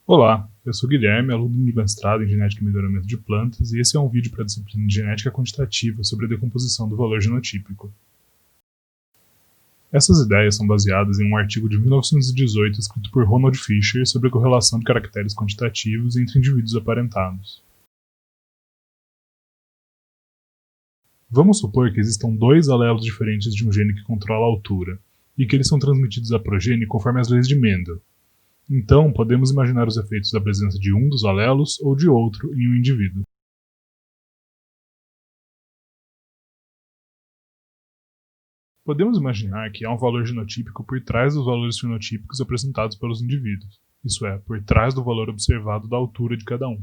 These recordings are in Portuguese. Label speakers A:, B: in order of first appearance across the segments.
A: Olá, eu sou Guilherme, aluno de mestrado em Genética e Melhoramento de Plantas, e esse é um vídeo para a disciplina de Genética Quantitativa sobre a decomposição do valor genotípico. Essas ideias são baseadas em um artigo de 1918 escrito por Ronald Fisher sobre a correlação de caracteres quantitativos entre indivíduos aparentados. Vamos supor que existam dois alelos diferentes de um gene que controla a altura, e que eles são transmitidos à progenie conforme as leis de Mendel. Então, podemos imaginar os efeitos da presença de um dos alelos ou de outro em um indivíduo. Podemos imaginar que há um valor genotípico por trás dos valores fenotípicos apresentados pelos indivíduos, isso é, por trás do valor observado da altura de cada um.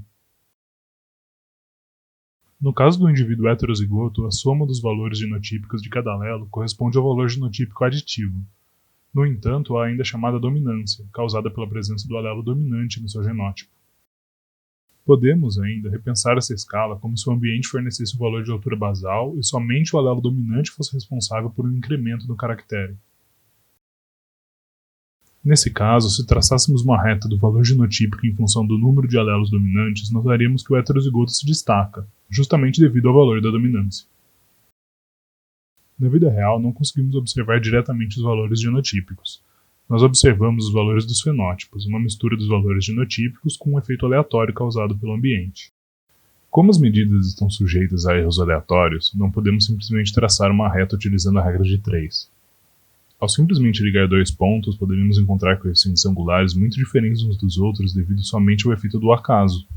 A: No caso do indivíduo heterozigoto, a soma dos valores genotípicos de cada alelo corresponde ao valor genotípico aditivo. No entanto, há ainda a chamada dominância, causada pela presença do alelo dominante no seu genótipo. Podemos ainda repensar essa escala como se o ambiente fornecesse um valor de altura basal e somente o alelo dominante fosse responsável por um incremento no caractere. Nesse caso, se traçássemos uma reta do valor genotípico em função do número de alelos dominantes, notaríamos que o heterozigoto se destaca, justamente devido ao valor da dominância. Na vida real, não conseguimos observar diretamente os valores genotípicos. Nós observamos os valores dos fenótipos, uma mistura dos valores genotípicos com um efeito aleatório causado pelo ambiente. Como as medidas estão sujeitas a erros aleatórios, não podemos simplesmente traçar uma reta utilizando a regra de 3. Ao simplesmente ligar dois pontos, poderíamos encontrar coeficientes angulares muito diferentes uns dos outros devido somente ao efeito do acaso.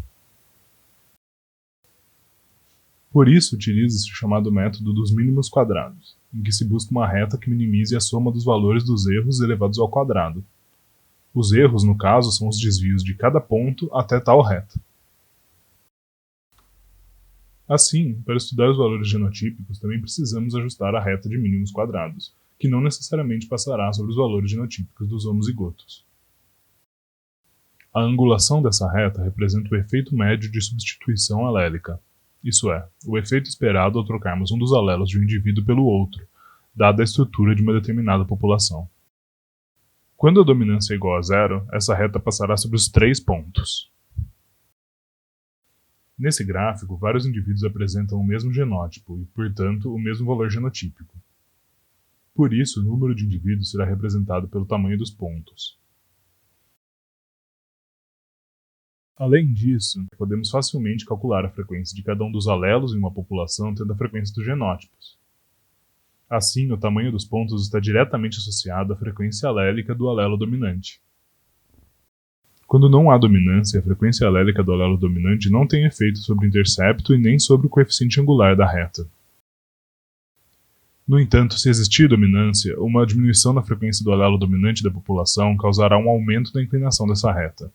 A: Por isso, utiliza-se o chamado método dos mínimos quadrados, em que se busca uma reta que minimize a soma dos valores dos erros elevados ao quadrado. Os erros, no caso, são os desvios de cada ponto até tal reta. Assim, para estudar os valores genotípicos, também precisamos ajustar a reta de mínimos quadrados, que não necessariamente passará sobre os valores genotípicos dos homozigotos. A angulação dessa reta representa o efeito médio de substituição alélica, isso é, o efeito esperado ao trocarmos um dos alelos de um indivíduo pelo outro, dada a estrutura de uma determinada população. Quando a dominância é igual a zero, essa reta passará sobre os 3 pontos. Nesse gráfico, vários indivíduos apresentam o mesmo genótipo e, portanto, o mesmo valor genotípico. Por isso, o número de indivíduos será representado pelo tamanho dos pontos. Além disso, podemos facilmente calcular a frequência de cada um dos alelos em uma população tendo a frequência dos genótipos. Assim, o tamanho dos pontos está diretamente associado à frequência alélica do alelo dominante. Quando não há dominância, a frequência alélica do alelo dominante não tem efeito sobre o intercepto e nem sobre o coeficiente angular da reta. No entanto, se existir dominância, uma diminuição na frequência do alelo dominante da população causará um aumento da inclinação dessa reta.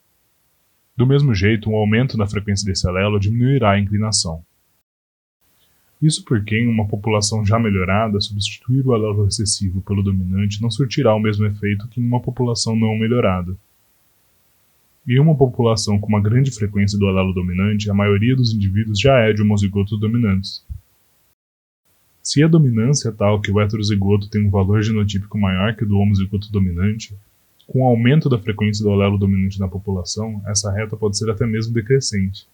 A: Do mesmo jeito, um aumento na frequência desse alelo diminuirá a inclinação. Isso porque, em uma população já melhorada, substituir o alelo recessivo pelo dominante não surtirá o mesmo efeito que em uma população não melhorada. Em uma população com uma grande frequência do alelo dominante, a maioria dos indivíduos já é de homozigotos dominantes. Se a dominância é tal que o heterozigoto tem um valor genotípico maior que o do homozigoto dominante, com o aumento da frequência do alelo dominante na população, essa reta pode ser até mesmo decrescente.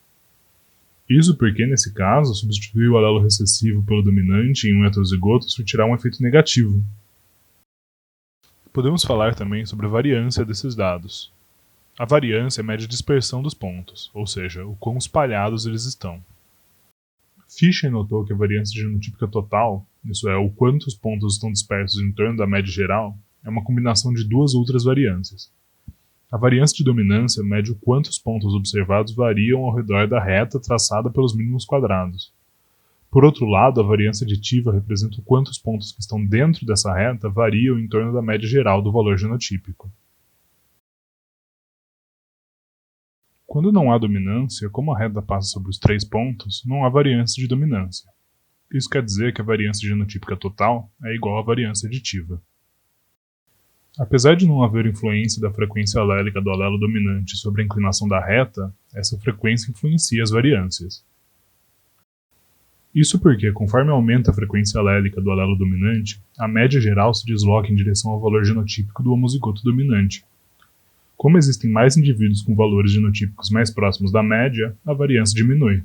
A: Isso porque, nesse caso, substituir o alelo recessivo pelo dominante em um heterozigoto surtirá um efeito negativo. Podemos falar também sobre a variância desses dados. A variância mede a dispersão dos pontos, ou seja, o quão espalhados eles estão. Fisher notou que a variância genotípica total, isso é, o quanto os pontos estão dispersos em torno da média geral, é uma combinação de duas outras variâncias. A variância de dominância mede o quanto os pontos observados variam ao redor da reta traçada pelos mínimos quadrados. Por outro lado, a variância aditiva representa o quanto os pontos que estão dentro dessa reta variam em torno da média geral do valor genotípico. Quando não há dominância, como a reta passa sobre os 3 pontos, não há variância de dominância. Isso quer dizer que a variância genotípica total é igual à variância aditiva. Apesar de não haver influência da frequência alélica do alelo dominante sobre a inclinação da reta, essa frequência influencia as variâncias. Isso porque, conforme aumenta a frequência alélica do alelo dominante, a média geral se desloca em direção ao valor genotípico do homozigoto dominante. Como existem mais indivíduos com valores genotípicos mais próximos da média, a variância diminui.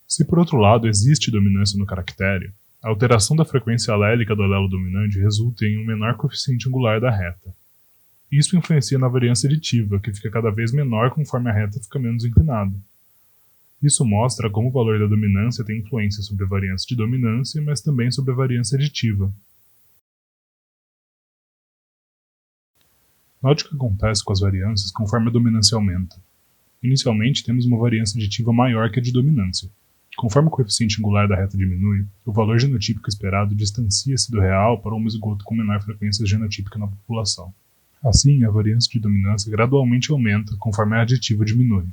A: Se por outro lado existe dominância no caractere, a alteração da frequência alélica do alelo dominante resulta em um menor coeficiente angular da reta. Isso influencia na variância aditiva, que fica cada vez menor conforme a reta fica menos inclinada. Isso mostra como o valor da dominância tem influência sobre a variância de dominância, mas também sobre a variância aditiva. Note o que acontece com as variâncias conforme a dominância aumenta. Inicialmente, temos uma variância aditiva maior que a de dominância. Conforme o coeficiente angular da reta diminui, o valor genotípico esperado distancia-se do real para um homozigoto com menor frequência genotípica na população. Assim, a variância de dominância gradualmente aumenta conforme a aditiva diminui.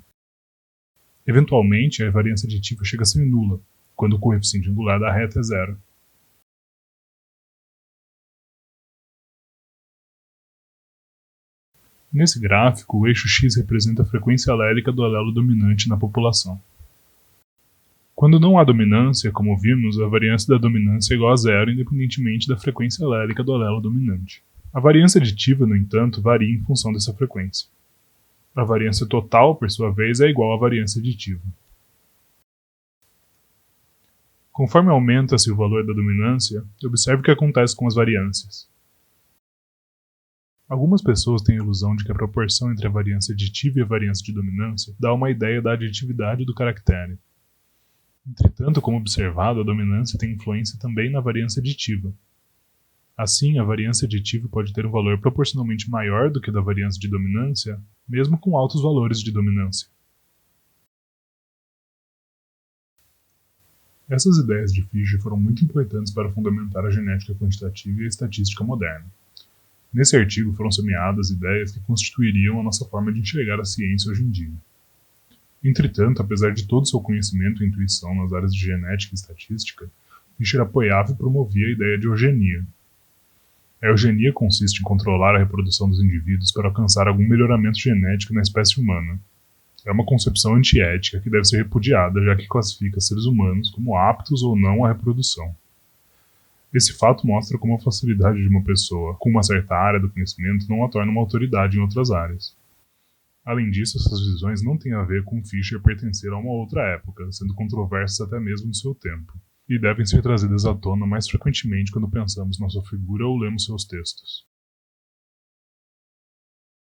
A: Eventualmente, a variância aditiva chega a ser nula, quando o coeficiente angular da reta é zero. Nesse gráfico, o eixo x representa a frequência alélica do alelo dominante na população. Quando não há dominância, como vimos, a variância da dominância é igual a zero, independentemente da frequência alélica do alelo dominante. A variância aditiva, no entanto, varia em função dessa frequência. A variância total, por sua vez, é igual à variância aditiva. Conforme aumenta-se o valor da dominância, observe o que acontece com as variâncias. Algumas pessoas têm a ilusão de que a proporção entre a variância aditiva e a variância de dominância dá uma ideia da aditividade do caractere. Entretanto, como observado, a dominância tem influência também na variância aditiva. Assim, a variância aditiva pode ter um valor proporcionalmente maior do que o da variância de dominância, mesmo com altos valores de dominância. Essas ideias de Fisher foram muito importantes para fundamentar a genética quantitativa e a estatística moderna. Nesse artigo foram semeadas ideias que constituiriam a nossa forma de enxergar a ciência hoje em dia. Entretanto, apesar de todo seu conhecimento e intuição nas áreas de genética e estatística, Fisher apoiava e promovia a ideia de eugenia. A eugenia consiste em controlar a reprodução dos indivíduos para alcançar algum melhoramento genético na espécie humana. É uma concepção antiética que deve ser repudiada, já que classifica seres humanos como aptos ou não à reprodução. Esse fato mostra como a facilidade de uma pessoa com uma certa área do conhecimento não a torna uma autoridade em outras áreas. Além disso, essas visões não têm a ver com Fisher pertencer a uma outra época, sendo controversas até mesmo no seu tempo, e devem ser trazidas à tona mais frequentemente quando pensamos na sua figura ou lemos seus textos.